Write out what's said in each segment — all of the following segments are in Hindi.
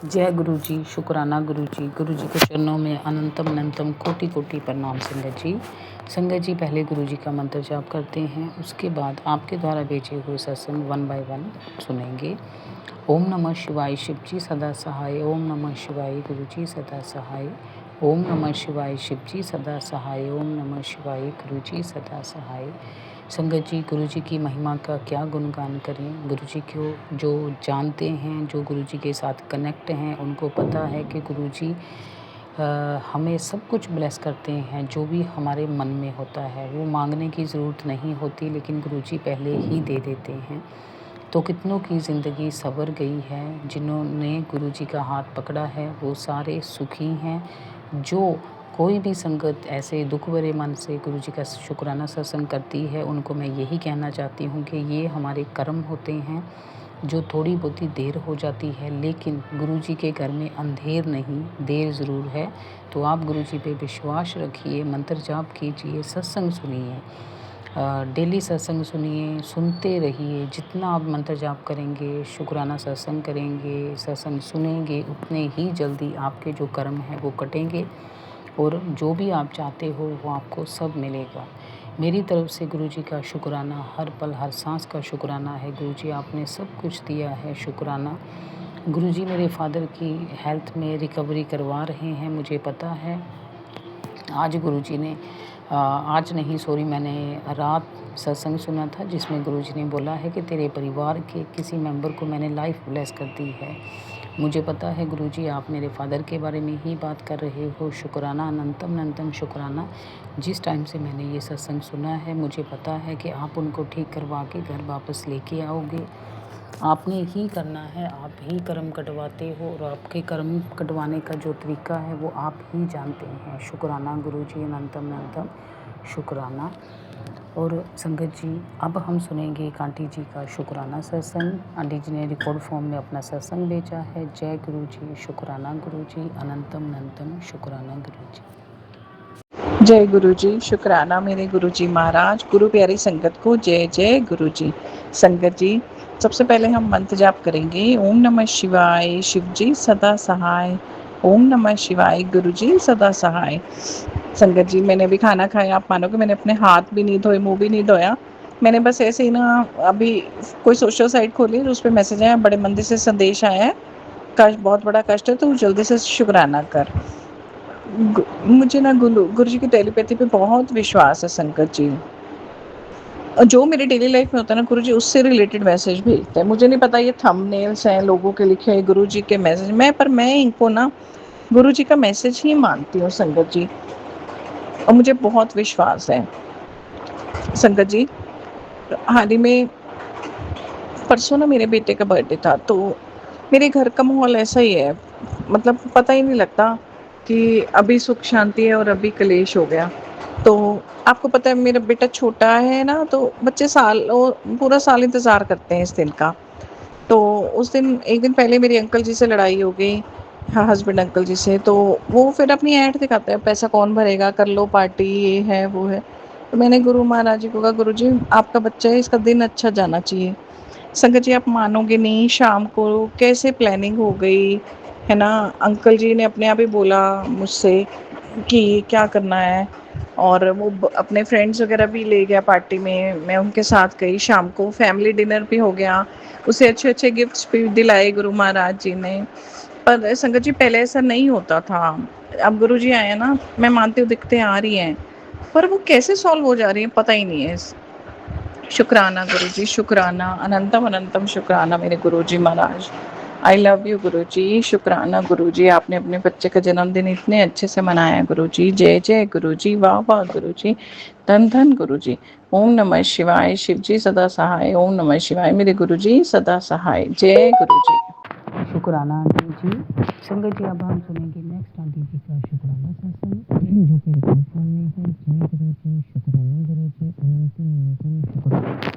जय गुरु जी, शुक्राना गुरु जी के चरणों में अनंतम अनंतम कोटि कोटि प्रणाम। संगत जी पहले गुरु जी का मंत्र जाप करते हैं, उसके बाद आपके द्वारा भेजे हुए सत्संग 1 बाय 1 सुनेंगे। ओम नमः शिवाय शिव जी सदा सहाय, ओम नमः शिवाय गुरु जी सदा सहाय, ओम नमः शिवाय शिव जी सदा सहाय, ओम नमः शिवाय गुरु जी सदा सहाय। संगत जी गुरु जी की महिमा का क्या गुणगान करें। गुरु जी को जो जानते हैं, जो गुरु जी के साथ कनेक्ट हैं, उनको पता है कि गुरु जी हमें सब कुछ ब्लेस करते हैं। जो भी हमारे मन में होता है वो मांगने की ज़रूरत नहीं होती, लेकिन गुरु जी पहले ही दे देते हैं। तो कितनों की ज़िंदगी संवर गई है। जिन्होंने गुरु जी का हाथ पकड़ा है वो सारे सुखी हैं। जो कोई भी संगत ऐसे दुख भरे मन से गुरु जी का शुक्राना सत्संग करती है, उनको मैं यही कहना चाहती हूँ कि ये हमारे कर्म होते हैं जो थोड़ी बहुती देर हो जाती है, लेकिन गुरु जी के घर में अंधेर नहीं, देर ज़रूर है। तो आप गुरु जी पे विश्वास रखिए, मंत्र जाप कीजिए, सत्संग सुनिए, डेली सत्संग सुनिए, सुनते रहिए। जितना आप मंत्र जाप करेंगे, शुक्राना सत्संग करेंगे, सत्संग सुनेंगे, उतने ही जल्दी आपके जो कर्म हैं वो कटेंगे और जो भी आप चाहते हो वो आपको सब मिलेगा। मेरी तरफ से गुरु जी का शुक्राना, हर पल हर सांस का शुक्राना है। गुरु जी आपने सब कुछ दिया है, शुक्राना। गुरु जी मेरे फादर की हेल्थ में रिकवरी करवा रहे हैं, मुझे पता है। आज गुरु जी ने आज नहीं सॉरी मैंने रात सत्संग सुना था जिसमें गुरु जी ने बोला है कि तेरे परिवार के किसी मेंबर को मैंने लाइफ ब्लेस कर दी है। मुझे पता है गुरु जी आप मेरे फादर के बारे में ही बात कर रहे हो। शुक्राना, अनंतम अनंतम शुक्राना। जिस टाइम से मैंने ये सत्संग सुना है मुझे पता है कि आप उनको ठीक करवा के घर वापस लेके आओगे। आपने ही करना है, आप ही कर्म कटवाते हो और आपके कर्म कटवाने का जो तरीका है वो आप ही जानते हैं। शुक्राना गुरु जी, अनंतम अनंतम शुक्राना। और संगत जी अब हम सुनेंगे कांटी जी का शुक्राना सत्संग। आंटी जी ने रिकॉर्ड फॉर्म में अपना सत्संग भेजा है। जय गुरु जी, शुक्राना गुरु जी, अनंतम अनंतम शुक्राना गुरु जी। जय गुरु जी, शुक्राना मेरे गुरु जी महाराज। गुरु प्यारी संगत को जय जय गुरु जी। संगत जी सबसे पहले हम मंत्र जाप करेंगे। ओम नमः शिवाय शिव जी सदा सहाय, ओम नमः शिवाय गुरु जी सदा सहाय। संगत जी मैंने अभी खाना खाया, आप मानोगे मैंने अपने हाथ भी नहीं धोए, मुंह भी नहीं धोया। मैंने बस ऐसे ही ना अभी कोई सोशल साइट खोली, उस पर मैसेज आया, बड़े मंदिर से संदेश आया है, कष्ट बहुत बड़ा कष्ट है तो जल्दी से शुक्राना कर। मुझे ना गुरु जी की टेलीपैथी पे बहुत विश्वास है संगत जी। जो मेरी डेली लाइफ में होता है ना, गुरु जी उससे रिलेटेड मैसेज भेजते हैं। मुझे नहीं पता ये थंबनेल्स हैं लोगों के लिखे गुरु जी के मैसेज, मैं इनको ना गुरु जी का मैसेज ही मानती हूँ संगत जी, और मुझे बहुत विश्वास है संगत जी। हाल ही में परसों ना मेरे बेटे का बर्थडे था, तो मेरे घर का माहौल ऐसा ही है, मतलब पता ही नहीं लगता कि अभी सुख शांति है और अभी कलेश हो गया। तो आपको पता है मेरा बेटा छोटा है ना, तो बच्चे पूरा साल इंतज़ार करते हैं इस दिन का। तो उस दिन एक दिन पहले मेरे अंकल जी से लड़ाई हो गई, हाँ हस्बैंड अंकल जी से। तो वो फिर अपनी ऐंठ दिखाते हैं, पैसा कौन भरेगा, कर लो पार्टी, ये है वो है। तो मैंने गुरु महाराज जी को कहा, गुरु जी आपका बच्चा है, इसका दिन अच्छा जाना चाहिए। संगत जी आप मानोगे नहीं, शाम को कैसे प्लानिंग हो गई है ना। अंकल जी ने अपने आप ही बोला मुझसे कि क्या करना है, और वो अपने फ्रेंड्स वगैरह भी ले गया पार्टी में, मैं उनके साथ गई। शाम को फैमिली डिनर भी हो गया, उसे अच्छे अच्छे गिफ्ट्स भी दिलाए गुरु महाराज जी ने। पर संगत जी पहले ऐसा नहीं होता था। अब गुरु जी आए ना, मैं मानती हूँ दिक्कतें आ रही हैं, पर वो कैसे सॉल्व हो जा रही हैं पता ही नहीं है। शुक्राना गुरु जी, शुक्राना, अनंतम अनंतम शुक्राना मेरे गुरु जी महाराज। आई लव यू गुरु जी। शुक्राना गुरु जी, आपने अपने बच्चे का जन्मदिन इतने अच्छे से मनाया गुरु जी। जय जय गुरु जी, वाह वाह गुरु जी, धन धन गुरु जी। ओम नमः शिवाय शिव जी सदा सहाय, ओम नमः शिवाय मेरे गुरु जी सदा सहाय। जय गुरु जी। शुक्राना आंटी जी। संगत जी अब हम सुनेंगे नेक्स्ट आंटी जी का शुक्राना सत्संग जो कि रिकॉर्ड फॉर्म में है। जय गुरु जी, शुक्राना गुरु जी, अनंतम अनंतम शुक्राना।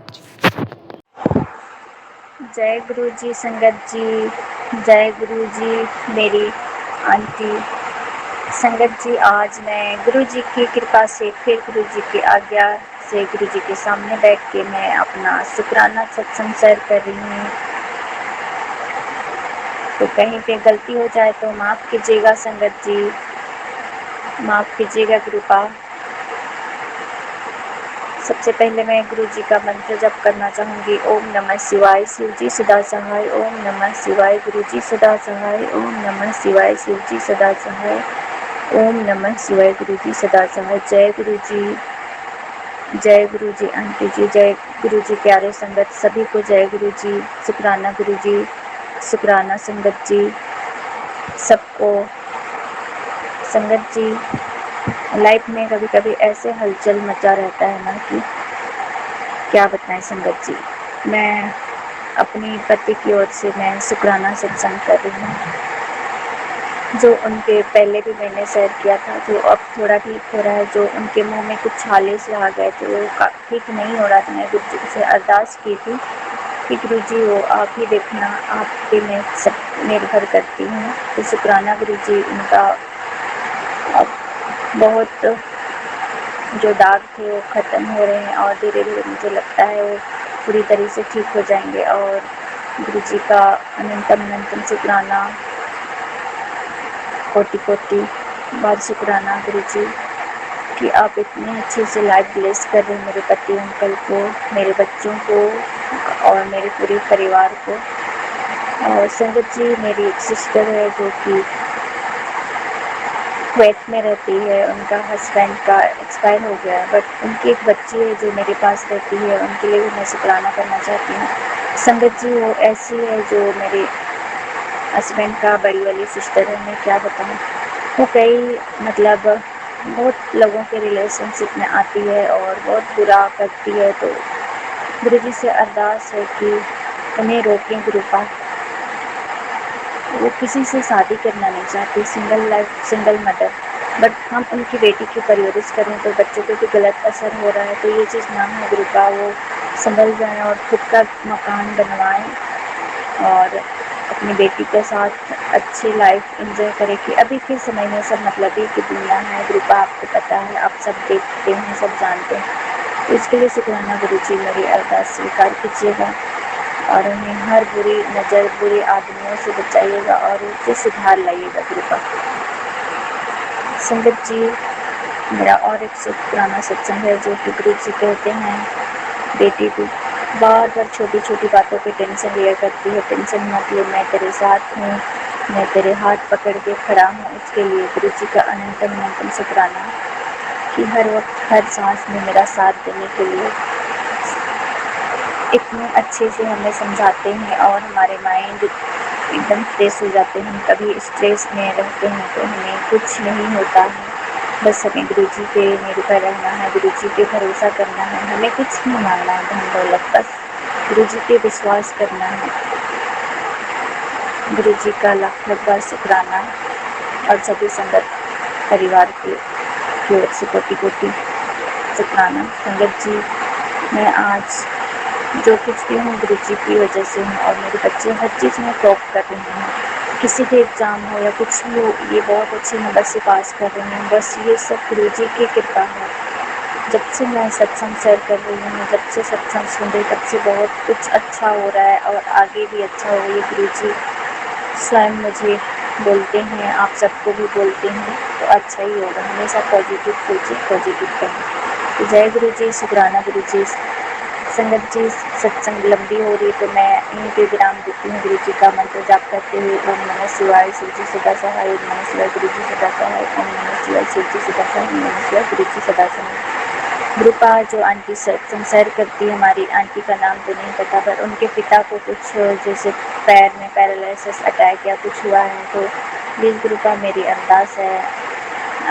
जय गुरु जी संगत जी, जय गुरु जी मेरी आंटी। संगत जी आज मैं गुरु जी की कृपा से फिर गुरु जी की आज्ञा से गुरु जी के सामने बैठ के मैं अपना शुक्राना सत्संग शेयर कर रही हूँ। तो कहीं पे गलती हो जाए तो माफ़ कीजिएगा संगत जी, माफ़ कीजिएगा कृपा। सबसे पहले मैं गुरु जी का मंत्र जप करना चाहूँगी। ओम नमः शिवाय, शिव जी सदा सहाय। ओम नमः शिवाय, गुरु जी सदा सहाय। ओम नमः शिवाय, शिव जी सदा सहाय। ओम नमः शिवाय, गुरु जी सदा सहाय। जय गुरु जी, जय गुरु जी आंटी जी, जय गुरु जी प्यारे संगत सभी को जय गुरु जी, शुक्राना गुरु जी, शुक्राना संगत जी, सबको। संगत जी, लाइफ में कभी कभी ऐसे हलचल मचा रहता है ना कि क्या बताएं संगत जी। मैं अपनी पति की ओर से मैं शुक्राना सत्संग कर रही हूँ, जो उनके पहले भी मैंने शेयर किया था, जो अब थोड़ा ठीक हो रहा है। जो उनके मुंह में कुछ छाले से आ गए थे, वो ठीक नहीं हो रहा था। मैं गुरु जी से अरदास की थी कि गुरु जी वो आप ही देखना, आप पे मैं सब निर्भर करती हूँ। तो शुक्राना गुरु जी, उनका अब बहुत जो दाग थे वो ख़त्म हो रहे हैं और धीरे धीरे मुझे लगता है वो पूरी तरह से ठीक हो जाएंगे। और गुरु जी का अनंतम अनंतम शुक्राना, कोटि कोटि बार शुक्राना गुरु जी कि आप इतने अच्छे से लाइफ ब्लेस कर रहे हैं मेरे पति अंकल को, मेरे बच्चों को और मेरे पूरे परिवार को। और संगत जी, मेरी एक सिस्टर है जो कि कुवैत में रहती है। उनका हस्बैंड का एक्सपायर हो गया है, बट उनकी एक बच्ची है जो मेरे पास रहती है। उनके लिए भी मैं शुक्राना करना चाहती हूँ। संगत जी, वो ऐसी है जो मेरे हस्बैंड का बड़ी वाली सिस्टर है। मैं क्या बताऊँ, वो कई मतलब बहुत लोगों के रिलेशनशिप में आती है और बहुत बुरा करती है। तो गुरु जी से अरदास है कि उन्हें रोकें कृपा। वो किसी से शादी करना नहीं चाहती, single life, single mother, but हम उनकी बेटी की परवरिश करें तो बच्चों पे भी गलत असर हो रहा है। तो ये चीज़ ना है गुरु का, वो संभल जाएं और खुद का मकान बनवाएं और अपनी बेटी के साथ अच्छी लाइफ एंजॉय करें। कि अभी के समय में सब मतलबी की दुनिया है गुरु का, आपको पता है, आप सब देखते हैं, सब जानते हैं। तो इसके लिए शुक्राना गुरु जी, मेरी अरदास स्वीकार कीजिएगा और उन्हें हर बुरी नज़र, बुरे आदमियों से बचाइएगा और उनसे सुधार लाइएगा कृपा। संगत जी, मेरा और एक शुक्राना सत्संग है जो कि गुरु जी कहते हैं, बेटी को बार बार छोटी छोटी बातों पे टेंशन लिया करती है। टेंशन मत ले, मैं तेरे साथ हूँ, मैं तेरे हाथ पकड़ के खड़ा हूँ। इसके लिए गुरु जी का अनंतम अनंतम शुक्राना कि हर वक्त हर सांस में मेरा साथ देने के लिए इतने अच्छे से हमें समझाते हैं और हमारे माइंड एकदम फ्रेश हो जाते हैं। हम कभी स्ट्रेस में रहते हैं तो हमें कुछ नहीं होता है, बस हमें गुरु जी पे निर्भर रहना है, गुरु जी पे भरोसा करना है, हमें कुछ नहीं मांगना है धन दौलत, बस गुरु जी पे विश्वास करना है। गुरु जी का लाख लाख बार शुक्राना और सभी संगत परिवार की ओर से कोटि कोटि शुक्राना। संगत जी, मैं आज जो कुछ भी हूँ गुरु जी की वजह से हूँ और मेरे बच्चे हर चीज़ में टॉप कर रहे हैं। किसी भी एग्ज़ाम हो या कुछ भी हो, ये बहुत अच्छे नंबर से पास कर रहे हैं। बस ये सब गुरु जी की कृपा है। जब से मैं सत्संग शेयर कर रही हूँ, जब से सत्संग सुन रही, तब से बहुत कुछ अच्छा हो रहा है और आगे भी अच्छा हो। ये गुरु जी स्वयं मुझे बोलते हैं, आप सबको भी बोलते हैं, तो अच्छा ही होगा। हमेशा पॉजिटिव सोचिए, पॉजिटिव करें। तो जय गुरु जी, शुक्राना गुरु जी। संगत जी, सत्संग लंबी हो रही तो मैं यहीं पे विराम देती हूँ। गुरु जी का मंत्र जाप करते हुए ओम नमः शिवाय, शिव जी सदा सहाय। ओम नमः शिवाय, गुरु जी सदा सहाय। ओम नमः शिवाय, शिव जी सदा सहाय। ओम नमः शिवाय, गुरु जी सदा सहाय। ग्रुपा जो आंटी सत्संग शेयर करती है, हमारी आंटी का नाम तो नहीं पता, पर उनके पिता को कुछ जैसे पैर में पैरालिसिस अटैक या कुछ हुआ है। तो प्लीज़ ग्रुपा, मेरी अरदास है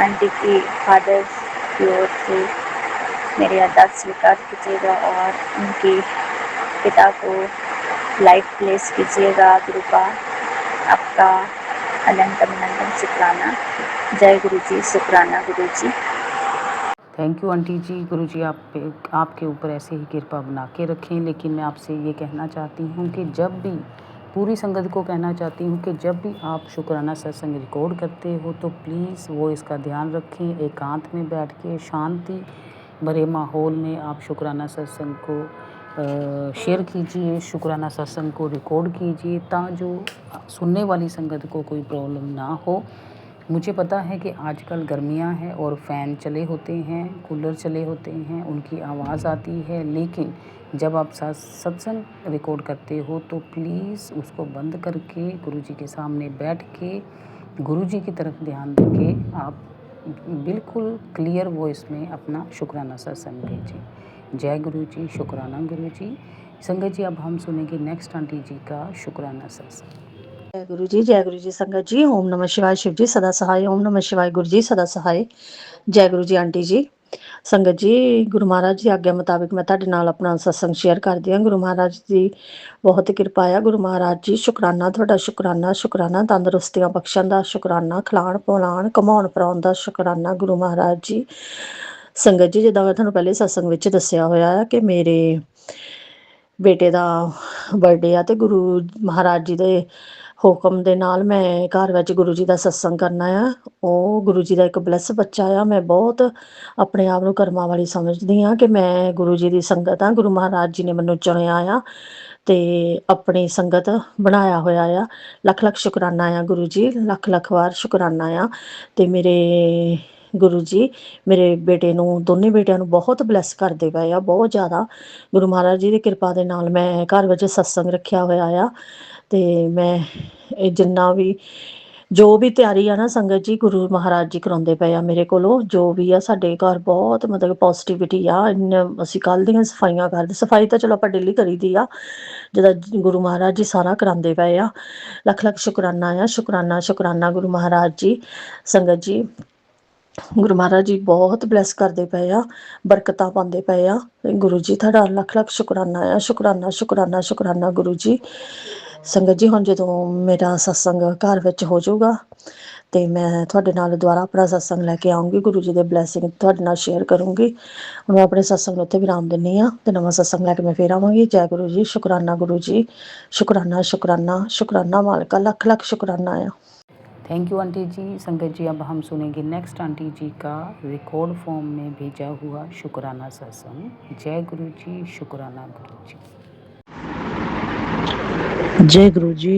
आंटी की फादर की ओर से मेरी अरदास स्वीकार कीजिएगा और उनके पिता को लाइफ ब्लेस कीजिएगा। कृपा आपका अनंतम अनंतम शुक्राना। जय गुरु जी, शुक्राना गुरु जी। थैंक यू आंटी जी। गुरु जी आपके ऊपर ऐसे ही कृपा बना के रखें। लेकिन मैं आपसे ये कहना चाहती हूँ कि जब भी पूरी संगत को कहना चाहती हूँ कि जब भी आप शुक्राना सत्संग रिकॉर्ड करते हो तो प्लीज़ वो इसका ध्यान रखें, एकांत में बैठ के शांति भरे माहौल में आप शुक्राना सत्संग को शेयर कीजिए, शुक्राना सत्संग को रिकॉर्ड कीजिए ताकि जो सुनने वाली संगत को कोई प्रॉब्लम ना हो। मुझे पता है कि आजकल गर्मियां हैं और फ़ैन चले होते हैं, कूलर चले होते हैं, उनकी आवाज़ आती है, लेकिन जब आप सत्संग रिकॉर्ड करते हो तो प्लीज़ उसको बंद करके गुरुजी के सामने बैठ के गुरुजी की तरफ ध्यान देके आप बिल्कुल क्लियर वॉइस में अपना शुक्राना सत्संग भेजिए। जय गुरुजी, शुक्राना गुरुजी। संगत जी, अब हम सुनेंगे नेक्स्ट आंटी जी का शुक्राना सत्संग। जय गुरु जी संगत जी। ओम नमः शिवाय। शिव जी सदा सहाय। ओम नमः शिवाय। गुरु जी सदा सहाय। जय गुरु जी आंटी जी। संगत जी, गुरु महाराज जी आग्ञा मुताबिक मैं ਤੁਹਾਡੇ ਨਾਲ ਆਪਣਾ ਸਤਸੰਗ ਸ਼ੇਅਰ ਕਰਦੀ ਹਾਂ। ਗੁਰੂ ਮਹਾਰਾਜ ਦੀ ਬਹੁਤ ਕਿਰਪਾ ਆ। ਗੁਰੂ ਮਹਾਰਾਜ ਜੀ ਸ਼ੁਕਰਾਨਾ ਤੁਹਾਡਾ, ਸ਼ੁਕਰਾਨਾ ਤੰਦਰੁਸਤੀਆਂ ਬਖਸ਼ਣ ਦਾ, ਸ਼ੁਕਰਾਨਾ ਖਿਲਾਉਣ ਪਿਲਾਉਣ ਘੁਮਾਉਣ ਫਿਰਾਉਣ ਦਾ, ਸ਼ੁਕਰਾਨਾ ਗੁਰੂ ਮਹਾਰਾਜ ਜੀ। ਸੰਗਤ ਜੀ, ਜਿੱਦਾਂ ਮੈਂ ਤੁਹਾਨੂੰ ਪਹਿਲੇ ਸਤਸੰਗ ਵਿੱਚ ਦੱਸਿਆ ਹੋਇਆ ਆ ਕਿ ਮੇਰੇ ਬੇਟੇ ਦਾ ਬਰਥਡੇ ਆ ਤੇ ਗੁਰੂ ਮਹਾਰਾਜ ਜੀ ਦੇ ਹੁਕਮ ਦੇ ਨਾਲ ਮੈਂ ਘਰ ਵਿੱਚ ਗੁਰੂ ਜੀ ਦਾ ਸਤਸੰਗ ਕਰਨਾ ਆ। ਉਹ ਗੁਰੂ ਜੀ ਦਾ ਇੱਕ ਬਲੈਸ ਬੱਚਾ ਆ। ਮੈਂ ਬਹੁਤ ਆਪਣੇ ਆਪ ਨੂੰ ਕਰਮਾਂ ਵਾਲੀ ਸਮਝਦੀ ਹਾਂ ਕਿ ਮੈਂ ਗੁਰੂ ਜੀ ਦੀ ਸੰਗਤ ਹਾਂ। ਗੁਰੂ ਮਹਾਰਾਜ ਜੀ ਨੇ ਮੈਨੂੰ ਚੁਣਿਆ ਆ ਤੇ ਆਪਣੀ ਸੰਗਤ ਬਣਾਇਆ ਹੋਇਆ ਆ। ਲੱਖ ਲੱਖ ਸ਼ੁਕਰਾਨਾ ਆ ਗੁਰੂ ਜੀ, ਲੱਖ ਲੱਖ ਵਾਰ ਸ਼ੁਕਰਾਨਾ ਆ। ਤੇ ਮੇਰੇ ਗੁਰੂ ਜੀ ਮੇਰੇ ਬੇਟੇ ਨੂੰ, ਦੋਨੇ ਬੇਟਿਆਂ ਨੂੰ ਬਹੁਤ ਬਲੈਸ ਕਰਦੇ ਪਏ ਆ, ਬਹੁਤ ਜ਼ਿਆਦਾ। ਗੁਰੂ ਮਹਾਰਾਜ ਜੀ ਦੀ ਕਿਰਪਾ ਦੇ ਨਾਲ ਮੈਂ ਘਰ ਵਿੱਚ ਸਤਸੰਗ ਰੱਖਿਆ ਹੋਇਆ ਆ ਤੇ ਮੈਂ ਇਹ ਜਿੰਨਾ ਵੀ ਜੋ ਵੀ ਤਿਆਰੀ ਆ ਨਾ ਸੰਗਤ ਜੀ, ਗੁਰੂ ਮਹਾਰਾਜ ਜੀ ਕਰਾਉਂਦੇ ਪਏ ਆ ਮੇਰੇ ਕੋਲੋਂ। ਜੋ ਵੀ ਆ ਸਾਡੇ ਘਰ ਬਹੁਤ ਮਤਲਬ ਪੋਜ਼ਿਟਿਵਿਟੀ ਆ। ਅਸੀਂ ਕੱਲ੍ਹ ਦੀਆਂ ਸਫਾਈਆਂ ਕਰਦੇ, ਸਫਾਈ ਤਾਂ ਚਲੋ ਆਪਾਂ ਡੇਲੀ ਕਰੀਦੀ ਆ, ਜਿਹਦਾ ਗੁਰੂ ਮਹਾਰਾਜ ਜੀ ਸਾਰਾ ਕਰਾਉਂਦੇ ਪਏ ਆ। ਲੱਖ ਲੱਖ ਸ਼ੁਕਰਾਨਾ ਆ, ਸ਼ੁਕਰਾਨਾ ਗੁਰੂ ਮਹਾਰਾਜ ਜੀ। ਸੰਗਤ ਜੀ, ਗੁਰੂ ਮਹਾਰਾਜ ਜੀ ਬਹੁਤ ਬਲੈਸ ਕਰਦੇ ਪਏ ਆ, ਬਰਕਤਾਂ ਪਾਉਂਦੇ ਪਏ ਆ। ਗੁਰੂ ਜੀ ਤੁਹਾਡਾ ਲੱਖ ਲੱਖ ਸ਼ੁਕਰਾਨਾ ਆ, ਸ਼ੁਕਰਾਨਾ ਗੁਰੂ ਜੀ। ਸੰਗਤ ਜੀ, ਹੁਣ ਜਦੋਂ ਮੇਰਾ ਸਤਸੰਗ ਘਰ ਵਿੱਚ ਹੋ ਜਾਊਗਾ ਤੇ ਮੈਂ ਤੁਹਾਡੇ ਨਾਲ ਦੁਬਾਰਾ ਆਪਣਾ ਸਤਸੰਗ ਲੈ ਕੇ ਆਉਂਗੀ। ਗੁਰੂ ਜੀ ਦੇ ਬਲੈਸਿੰਗ ਤੁਹਾਡੇ ਨਾਲ ਸ਼ੇਅਰ ਕਰੂੰਗੀ। ਹੁਣ ਮੈਂ ਆਪਣੇ ਸਤਸੰਗ ਨੂੰ ਉੱਥੇ ਵਿਰਾਮ ਦਿੰਦੀ ਹਾਂ ਤੇ ਨਵਾਂ ਸਤਸੰਗ ਲੈ ਕੇ ਮੈਂ ਫੇਰ ਆਵਾਂਗੀ। ਜੈ ਗੁਰੂ ਜੀ, ਸ਼ੁਕਰਾਨਾ ਗੁਰੂ ਜੀ, ਸ਼ੁਕਰਾਨਾ ਮਾਲਕਾ, ਲੱਖ ਲੱਖ ਸ਼ੁਕਰਾਨਾ ਆ। थैंक यू आंटी जी। संगत जी, अब हम सुनेंगे नेक्स्ट आंटी जी का रिकॉर्ड फॉर्म में भेजा हुआ शुक्राना सत्संग। जय गुरु जी, शुक्राना गुरु जी। जय गुरु जी,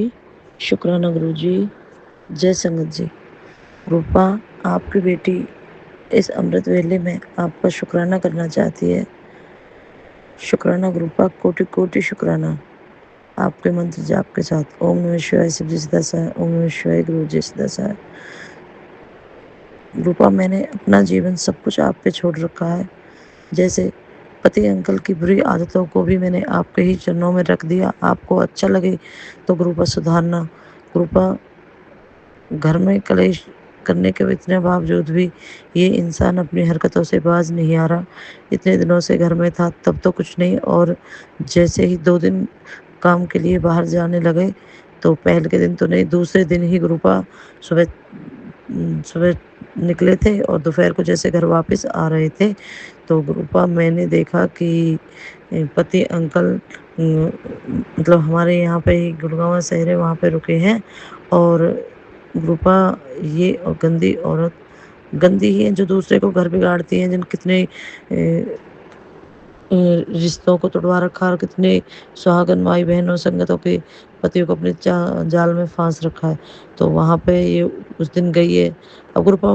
शुक्राना गुरु जी। जय संगत जी। रूपा, आपकी बेटी इस अमृत वेले में आपका शुक्राना करना चाहती है। शुक्राना रूपा, कोटि कोटि शुक्राना आपके मंत्र जाप के साथ। ओम नमः शिवाय। शिव जी सदा सहाय। ओम नमः शिवाय। गुरु जी सदा सहाय। रूपा, मैंने अपना जीवन सब कुछ आप पे छोड़ रखा है। जैसे पति अंकल की बुरी आदतों को भी मैंने आपके ही चरणों में रख दिया। आपको अच्छा लगे तो रूपा सुधारना। रूपा, घर में कलेश करने के इतने बावजूद भी ये इंसान अपनी हरकतों से बाज नहीं आ रहा। इतने दिनों से घर में था तब तो कुछ नहीं, और जैसे ही 2 दिन काम के लिए बाहर जाने लगे तो पहले के दिन तो नहीं, दूसरे दिन ही रूपा सुबह सुबह निकले थे और दोपहर को जैसे घर वापस आ रहे थे तो रूपा मैंने देखा कि पति अंकल मतलब हमारे यहाँ पे ही गुड़गांव शहर है, वहाँ पे रुके हैं। और रूपा, ये गंदी औरत गंदी ही है जो दूसरे को घर बिगाड़ती हैं, जिन कितने रिश्तों को तोड़वा रखा और कितने सुहागन माई बहनों संगतों के पतियों को अपने जाल में फांस रखा है। तो वहाँ पे ये उस दिन गई है। अब रूपा,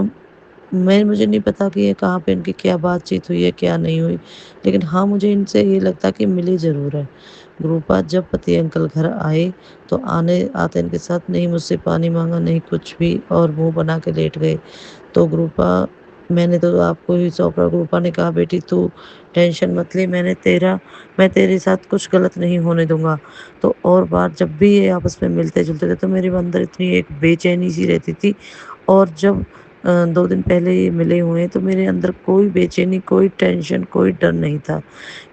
मुझे नहीं पता कि ये कहाँ पे इनकी क्या बातचीत हुई है, क्या नहीं हुई, लेकिन हाँ मुझे इनसे ये लगता कि मिली ज़रूर है। रूपा, जब पति अंकल घर आए तो आते इनके साथ नहीं मुझसे पानी मांगा, नहीं कुछ भी, और मुंह बना के लेट गए। तो रूपा, मैंने तो आपको ही सौंपा। रूपा ने कहा, बेटी तू टेंशन मत ले, मैं तेरे साथ कुछ गलत नहीं होने दूंगा। तो और बार जब भी ये आपस में मिलते जुलते थे तो मेरे अंदर इतनी एक बेचैनी सी रहती थी। और जब 2 दिन पहले ये मिले हुए हैं तो मेरे अंदर कोई बेचैनी, कोई टेंशन, कोई डर नहीं था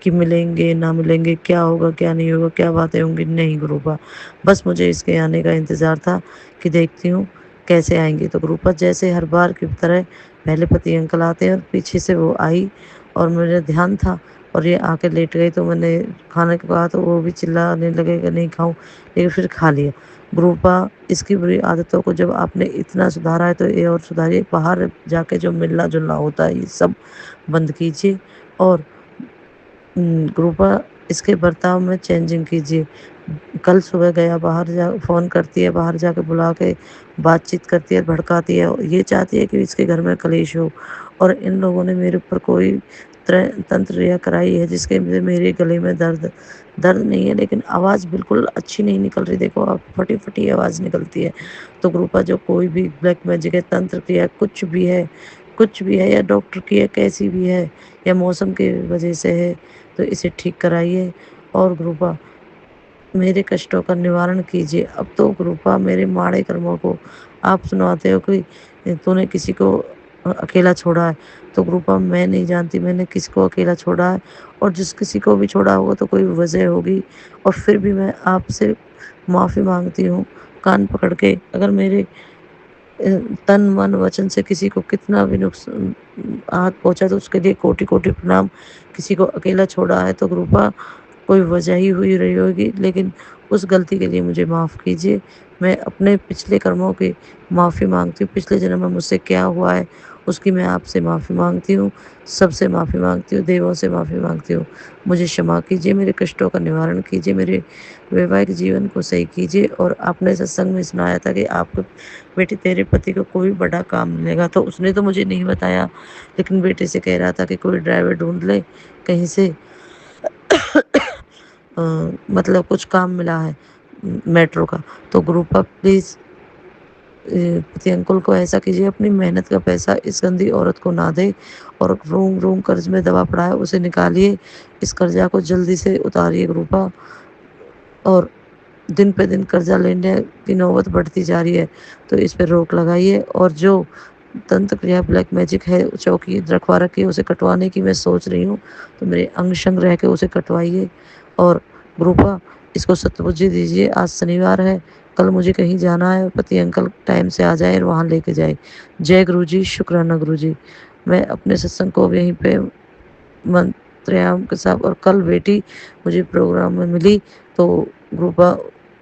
कि मिलेंगे ना मिलेंगे, क्या होगा क्या नहीं होगा, क्या बातें होंगी। नहीं रूपा, बस मुझे इसके आने का इंतज़ार था कि देखती हूँ कैसे आएंगे। तो रूपा, जैसे हर बार की तरह पहले पति अंकल आते हैं और पीछे से वो आई और मेरा ध्यान था और ये आके लेट गई। तो मैंने खाने को कहा तो वो भी चिल्लाने लगे कि नहीं खाऊं, लेकिन फिर खा लिया। रूपा, इसकी बुरी आदतों को जब आपने इतना सुधारा है तो ये और सुधारिए। बाहर जाके जो मिलना जुलना होता है ये सब बंद कीजिए। और रूपा, इसके बर्ताव में चेंजिंग कीजिए। कल सुबह गया बाहर जा फ़ोन करती है, बाहर जाके बुला के बातचीत करती है, भड़काती है। ये चाहती है कि इसके घर में कलेश हो और इन लोगों ने मेरे ऊपर कोई तंत्र क्रिया कराई है जिसके मेरे गले में दर्द नहीं है, लेकिन आवाज़ बिल्कुल अच्छी नहीं निकल रही। देखो आप, फटी-फटी आवाज़ निकलती है। तो कृपा जो कोई भी ब्लैक मैजिक है, तंत्र क्रिया कुछ भी है या डॉक्टर की है, कैसी भी है या मौसम की वजह से है, तो इसे ठीक कराइए और कृपा मेरे कष्टों का निवारण कीजिए। अब तो कृपा मेरे माड़े कर्मों को आप सुनाते हो कि तूने किसी को अकेला छोड़ा है, तो कृपा मैं नहीं जानती मैंने किसको अकेला छोड़ा है, और जिस किसी को भी छोड़ा होगा तो कोई वजह होगी, और फिर भी मैं आपसे माफ़ी माँगती हूँ कान पकड़ के। अगर मेरे तन, मन, वचन से किसी को कितना भी आहत पहुँचा तो उसके लिए कोटि-कोटि प्रणाम। किसी को अकेला छोड़ा है तो कृपा कोई वजह ही हुई रही होगी, लेकिन उस गलती के लिए मुझे माफ़ कीजिए। मैं अपने पिछले कर्मों की माफ़ी माँगती हूँ। पिछले जन्म में मुझसे क्या हुआ है, उसकी मैं आपसे माफ़ी माँगती हूँ। सबसे माफ़ी माँगती हूँ, देवों से माफ़ी माँगती हूँ। मुझे क्षमा कीजिए, मेरे कष्टों का निवारण कीजिए, मेरे वैवाहिक जीवन को सही कीजिए। और आपने सत्संग में सुनाया था कि आपके बेटे तेरे पति को कोई बड़ा काम मिलेगा, तो उसने तो मुझे नहीं बताया, लेकिन बेटे से कह रहा था कि कोई ड्राइवर ढूँढ ले कहीं से। मतलब कुछ काम मिला है मेट्रो का। तो ग्रुप प्लीज़ पति अंकुल को ऐसा कीजिए, अपनी मेहनत का पैसा इस गंदी औरत को ना दे, और रूम कर्ज में दबा पड़ा है उसे निकालिए। इस कर्जा को जल्दी से उतारिए ग्रुपा। और दिन पे दिन कर्जा लेने की नौबत बढ़ती जा रही है, तो इस पे रोक लगाइए। और जो तंत्र क्रिया ब्लैक मैजिक है चौकी रखवा रखी है, उसे कटवाने की मैं सोच रही हूँ, तो मेरे अंग संग रह के उसे कटवाइए। और ग्रुपा इसको सतबुद्धि दीजिए। आज शनिवार है, कल मुझे कहीं जाना है, पति अंकल टाइम से आ जाए और वहाँ लेके जाए। जय गुरु जी, शुक्राना गुरु जी। मैं अपने सत्संग को यहीं पे मंत्रियाम के साथ, और कल बेटी मुझे प्रोग्राम में मिली, तो रूपा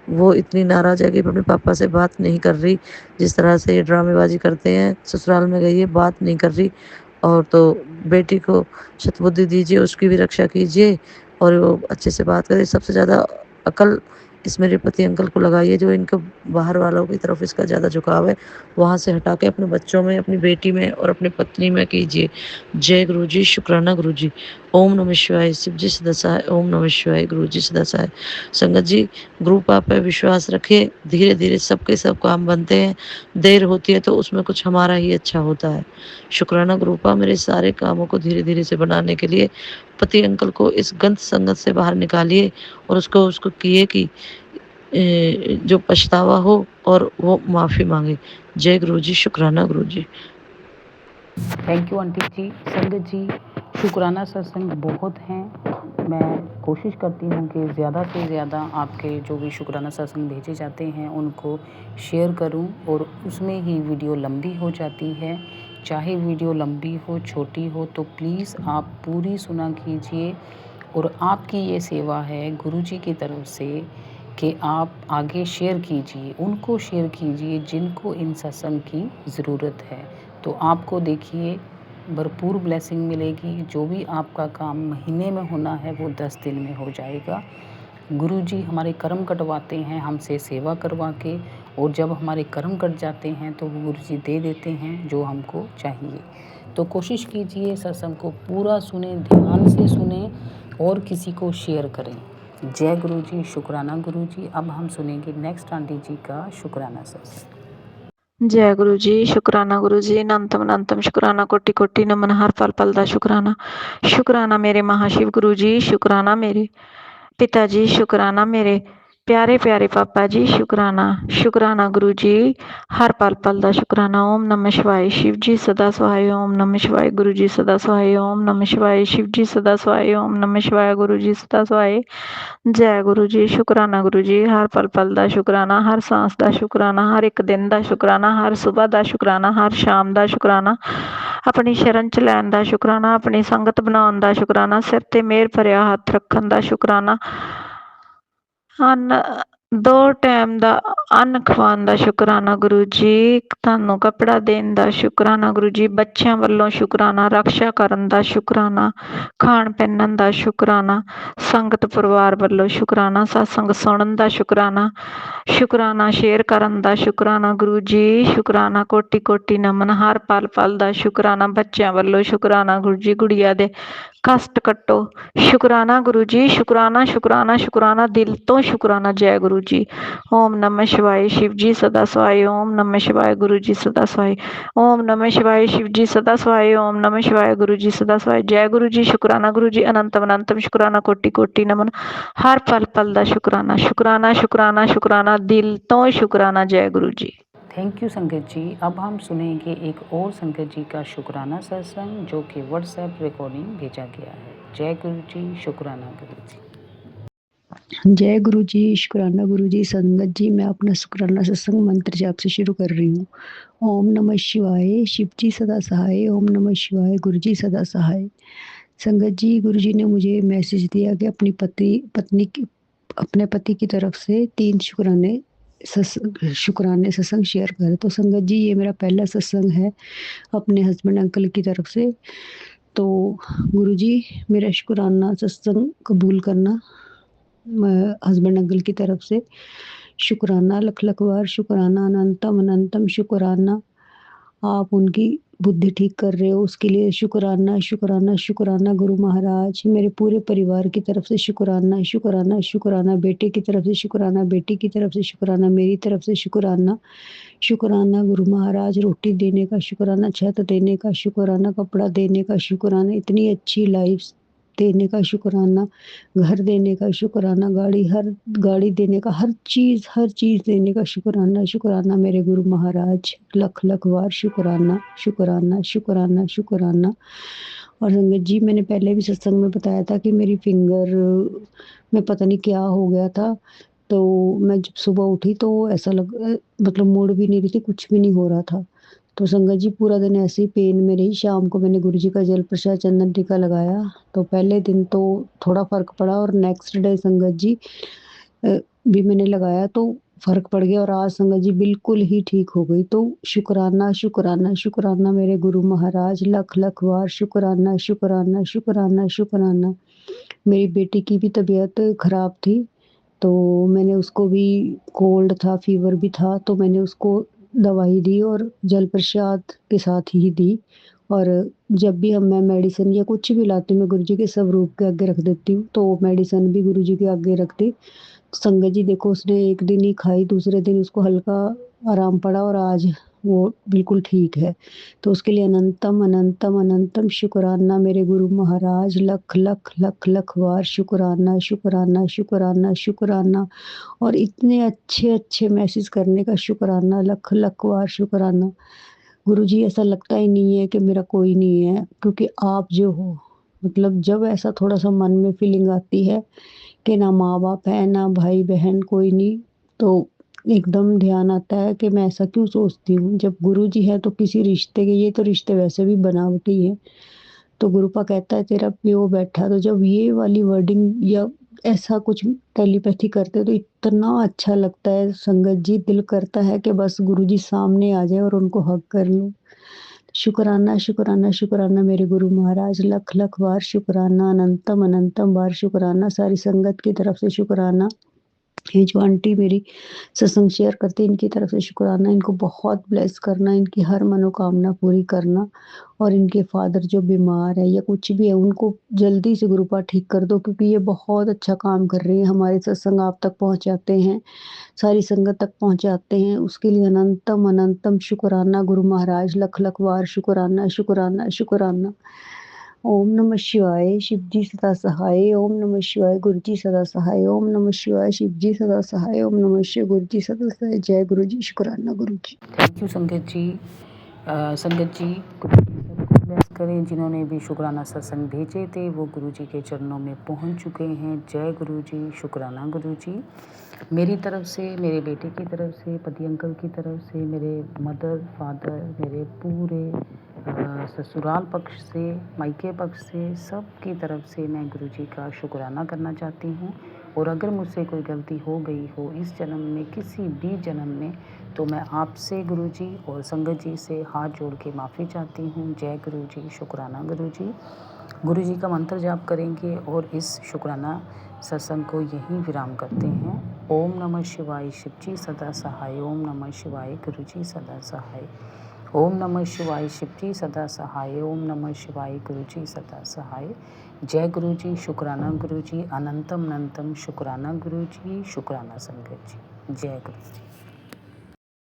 वो इतनी नाराज है कि अपने पापा से बात नहीं कर रही। जिस तरह से ये ड्रामेबाजी करते हैं, ससुराल में गई है बात नहीं कर रही। और तो बेटी को सद्बुद्धि दीजिए, उसकी भी रक्षा कीजिए और वो अच्छे से बात करे। सबसे ज़्यादा अकल इस मेरे पति अंकल को लगाइए, जो इनको बाहर वालों की तरफ इसका ज़्यादा झुकाव है, वहाँ से हटा के अपने बच्चों में, अपनी बेटी में और अपनी पत्नी में कीजिए। जय गुरु जी, शुक्राना गुरु जी। ओम नमः शिवाय। शिव जी सदा सहाय। ओम नमः शिवाय। गुरु जी सदा सहाय। संगत जी, ग्रुप आप पे विश्वास रखिए, धीरे धीरे सबके सब काम बनते हैं। देर होती है तो उसमें कुछ हमारा ही अच्छा होता है। शुक्राना ग्रुपा मेरे सारे कामों को धीरे धीरे से बनाने के लिए। पति अंकल को इस गंद संगत से बाहर निकालिए और उसको किए कि जो पछतावा हो और वो माफ़ी मांगे। जय गुरु जी, शुक्राना गुरु जी। थैंक यू आंटी जी। संगत जी, शुक्राना सत्संग बहुत हैं। मैं कोशिश करती हूँ कि ज़्यादा से ज़्यादा आपके जो भी शुक्राना सत्संग भेजे जाते हैं उनको शेयर करूँ, और उसमें ही वीडियो लंबी हो जाती है। चाहे वीडियो लंबी हो, छोटी हो, तो प्लीज़ आप पूरी सुना कीजिए। और आपकी ये सेवा है गुरु जी की तरफ से कि आप आगे शेयर कीजिए, उनको शेयर कीजिए जिनको इन सत्संग की ज़रूरत है। तो आपको देखिए भरपूर ब्लेसिंग मिलेगी। जो भी आपका काम महीने में होना है वो 10 दिन में हो जाएगा। गुरु जी हमारे कर्म कटवाते हैं हमसे सेवा करवा के, और जब हमारे कर्म कट जाते हैं तो वो गुरु जी दे देते हैं जो हमको चाहिए। तो कोशिश कीजिए सत्संग को पूरा सुने, ध्यान से सुने और किसी को शेयर करें। जय गुरु जी, शुक्राना गुरु जी। अब हम सुनेंगे नेक्स्ट आंटी जी का शुक्राना सत्संग। जय गुरु जी, शुक्राना गुरु जी। अनंतम अनंतम शुक्राना, कोटि कोटि नमन, हर पल पल दा शुक्राना। शुक्राना मेरे महाशिव गुरु जी, शुक्राना मेरे पिताजी, शुक्राना मेरे प्यारे प्यारे पापा जी, शुक्राना। शुक्राना गुरु जी, हर पल पल दा शुक्राना। ओम नमः शिवाय। शिव जी सदा सहाय। ओम नमः शिवाय। गुरु जी सदा सहाय। ओम नमः शिवाय। शिव जी सदा सहाय। ओम नमः शिवाय। गुरु जी सदा सहाय। जय गुरु जी, शुक्राना गुरु जी। हर पल पल दा शुक्राना, हर सांस दा शुक्राना, हर एक दिन दा शुक्राना, हर सुबह दा शुक्राना, हर शाम दा शुक्राना, अपनी शरण च लैन दा शुक्राना, अपनी संगत बनाउण दा शुक्राना, सिर ते मेहर भरिया हत्थ रखण दा शुक्राना, 2 ਟਾਈਮ ਦਾ ਅੰਨ ਖਵਾਉਣ ਦਾ ਸ਼ੁਕਰਾਨਾ ਗੁਰੂ ਜੀ, ਤੁਹਾਨੂੰ ਕੱਪੜਾ ਦੇਣ ਦਾ ਸ਼ੁਕਰਾਨਾ ਗੁਰੂ ਜੀ, ਬੱਚਿਆਂ ਵੱਲੋਂ ਸ਼ੁਕਰਾਨਾ, ਰਕਸ਼ਾ ਕਰਨ ਦਾ ਸ਼ੁਕਰਾਨਾ, ਖਾਣ ਪਹਿਨਣ ਦਾ ਸ਼ੁਕਰਾਨਾ, ਸੰਗਤ ਪਰਿਵਾਰ ਵੱਲੋਂ ਸ਼ੁਕਰਾਨਾ, ਸਤਸੰਗ ਸੁਣਨ ਦਾ ਸ਼ੁਕਰਾਨਾ, ਸ਼ੁਕਰਾਨਾ ਸ਼ੇਅਰ ਕਰਨ ਦਾ ਸ਼ੁਕਰਾਨਾ ਗੁਰੂ ਜੀ, ਸ਼ੁਕਰਾਨਾ ਕੋਟੀ ਕੋਟੀ ਨਮਨ, ਹਰ ਪਲ ਪਲ ਦਾ ਸ਼ੁਕਰਾਨਾ, ਬੱਚਿਆਂ ਵੱਲੋਂ ਸ਼ੁਕਰਾਨਾ ਗੁਰੂ ਜੀ, ਗੁੜੀਆ ਦੇ ਕਸ਼ਟ ਕੱਟੋ ਸ਼ੁਕਰਾਨਾ ਗੁਰੂ ਜੀ, ਸ਼ੁਕਰਾਨਾ ਸ਼ੁਕਰਾਨਾ ਸ਼ੁਕਰਾਨਾ, ਦਿਲ ਤੋਂ ਸ਼ੁਕਰਾਨਾ। ਜੈ ਗੁਰੂ ਜੀ। ਓਮ ਨਮः शिवाय शिव जी सदा सहाय, ओम नमः शिवाय गुरु जी सदा सहाय, ओम नमः शिवाय शिव जी सदा सहाय, ओम नमः शिवाय गुरु जी सदा सहाय। जय गुरु जी। शुकराना गुरु जी, अनंतम अनंतम शुकराना, कोटि कोटि नमन, हर पल पल दा शुकराना, शुकराना शुकराना शुकराना, दिल तो शुकराना। जय गुरु जी। थैंक यू संगत जी। अब हम सुनेंगे एक और संगत जी का शुकराना सत्संग जो कि व्हाट्सएप रिकॉर्डिंग भेजा गया है। जय गुरु जी। शुकराना गुरु जी। जय गुरु जी। शुकराना गुरु जी। संगत जी, मैं अपना शुकराना सत्संग मंत्र जाप से शुरू कर रही हूँ। ओम नमः शिवाय, शिव जी सदा सहाय। ओम नमः शिवाय, गुरु जी सदा सहाय। संगत जी, गुरु जी ने मुझे मैसेज दिया कि अपने पति की तरफ से 3 शुक्राने सत्संग शेयर करें। तो संगत जी, ये मेरा पहला सत्संग है अपने हस्बैंड अंकल की तरफ से। तो गुरु जी, मेरा शुक्राना सत्संग कबूल करना। हस्बैंड अंकल की तरफ से शुक्राना, लख लख बार शुक्राना, अनंतम अनंतम शुक्राना। आप उनकी बुद्धि ठीक कर रहे हो, उसके लिए शुक्राना शुक्राना शुक्राना। गुरु महाराज, मेरे पूरे परिवार की तरफ से शुक्राना शुक्राना शुक्राना। बेटे की तरफ से शुक्राना, बेटी की तरफ से शुक्राना, मेरी तरफ से शुक्राना शुक्राना। गुरु महाराज, रोटी देने का शुक्राना, छत देने का शुक्राना, कपड़ा देने का शुक्राना, इतनी अच्छी लाइफ देने का शुक्राना, घर देने का शुक्राना, गाड़ी देने का, हर चीज़ देने का शुक्राना शुक्राना। मेरे गुरु महाराज, लख लख बार शुक्राना शुक्राना शुक्राना शुक्राना। और संगत जी, मैंने पहले भी सत्संग में बताया था कि मेरी फिंगर में पता नहीं क्या हो गया था। तो मैं जब सुबह उठी तो ऐसा मतलब मुड़ भी नहीं रही थी, कुछ भी नहीं हो रहा था। तो संगत जी, पूरा दिन ऐसे ही पेन में रही। शाम को मैंने गुरु जी का जल प्रसाद चंदन टीका लगाया तो पहले दिन तो थोड़ा फ़र्क पड़ा और नेक्स्ट डे संगत जी भी मैंने लगाया तो फ़र्क पड़ गया और आज संगत जी बिल्कुल ही ठीक हो गई। तो शुक्राना शुक्राना शुक्राना मेरे गुरु महाराज, लख लख बार शुक्राना शुक्राना शुक्राना शुक्राना। मेरी बेटी की भी तबीयत ख़राब थी, तो मैंने उसको भी कोल्ड था, फ़ीवर भी था, तो मैंने उसको दवाई दी और जल प्रसाद के साथ ही दी। और जब भी मैं मेडिसिन या कुछ भी लाती हूँ, मैं गुरु जी के स्वरूप के आगे रख देती हूँ, तो मेडिसिन भी गुरु जी के आगे रख दी। संगत जी देखो, उसने एक दिन ही खाई, दूसरे दिन उसको हल्का आराम पड़ा और आज वो बिल्कुल ठीक है। तो उसके लिए अनंतम अनंतम अनंतम शुक्राना मेरे गुरु महाराज, लख लख लख लख बार शुक्राना शुक्राना शुक्राना शुक्राना। और इतने अच्छे अच्छे मैसेज करने का शुक्राना, लख लख बार शुक्राना। गुरु जी, ऐसा लगता ही नहीं है कि मेरा कोई नहीं है, क्योंकि आप जो हो, मतलब जब ऐसा थोड़ा सा मन में फीलिंग आती है कि ना माँ बाप है ना भाई बहन कोई नहीं, तो एकदम ध्यान आता है कि मैं ऐसा क्यों सोचती हूँ। जब गुरु जी है तो किसी रिश्ते के, ये तो रिश्ते वैसे भी बनावटी है, तो गुरुपा कहता है तेरा प्यो बैठा। तो जब ये वाली वर्डिंग या ऐसा कुछ टेलीपैथी करते तो इतना अच्छा लगता है संगत जी, दिल करता है कि बस गुरु जी सामने आ जाए और उनको हग कर लूँ। शुक्राना शुक्राना शुक्राना मेरे गुरु महाराज, लख लख बार शुक्राना, अनंतम अनंतम बार शुक्राना। सारी संगत की तरफ से शुक्राना। ये जो आंटी मेरी सत्संग शेयर करती है, इनकी तरफ से शुक्राना। इनको बहुत ब्लेस करना, इनकी हर मनोकामना पूरी करना। और इनके फादर जो बीमार है या कुछ भी है, उनको जल्दी से गुरुपा ठीक कर दो, क्योंकि ये बहुत अच्छा काम कर रही है। हमारे सत्संग आप तक पहुँचाते हैं, सारी संगत तक पहुँचाते हैं, उसके लिए अनंतम अनंतम शुक्राना गुरु महाराज, लख लख बार शुक्राना शुक्राना शुक्राना। ओम नमः शिवाय, शिव जी सदा सहाय। ओम नमः शिवाय, गुरु जी सदा सहाय। ओम नमः शिवाय, शिव जी सदा सहाय। ओम नमः शिवाय, गुरु जी सदा सहाय। जय गुरु जी। शुक्राना गुरु जी। थैंक यू संगत जी। संगत जी, गुरु जी सबको ब्लेस करें। जिन्होंने भी शुक्राना सत्संग भेजे थे वो गुरु जी के चरणों में पहुंच चुके हैं। जय गुरु जी। शुक्राना गुरु जी। मेरी तरफ से, मेरे बेटे की तरफ से, पति अंकल की तरफ से, मेरे मदर फादर, मेरे पूरे ससुराल पक्ष से, मायके पक्ष से, सब की तरफ से मैं गुरुजी का शुक्राना करना चाहती हूँ। और अगर मुझसे कोई गलती हो गई हो इस जन्म में, किसी भी जन्म में, तो मैं आपसे गुरुजी और संगत जी से हाथ जोड़ के माफ़ी चाहती हूँ। जय गुरुजी, शुक्राना गुरुजी। गुरुजी का मंत्र जाप करेंगे और इस शुक्राना सत्संग को यहीं विराम करते हैं। ओम नमः शिवाय, शिवजी सदा सहाय। ओम नमः शिवाय, गुरुजी सदा सहाय। ओम नमः शिवाय, शिवजी सदा सहाय। ओम नमः शिवाय, गुरुजी सदा सहाय। जय गुरुजी, शुक्राना गुरुजी, अनंतम अनंतम शुक्राना गुरुजी, शुक्राना संगत जी। जय गुरुजी।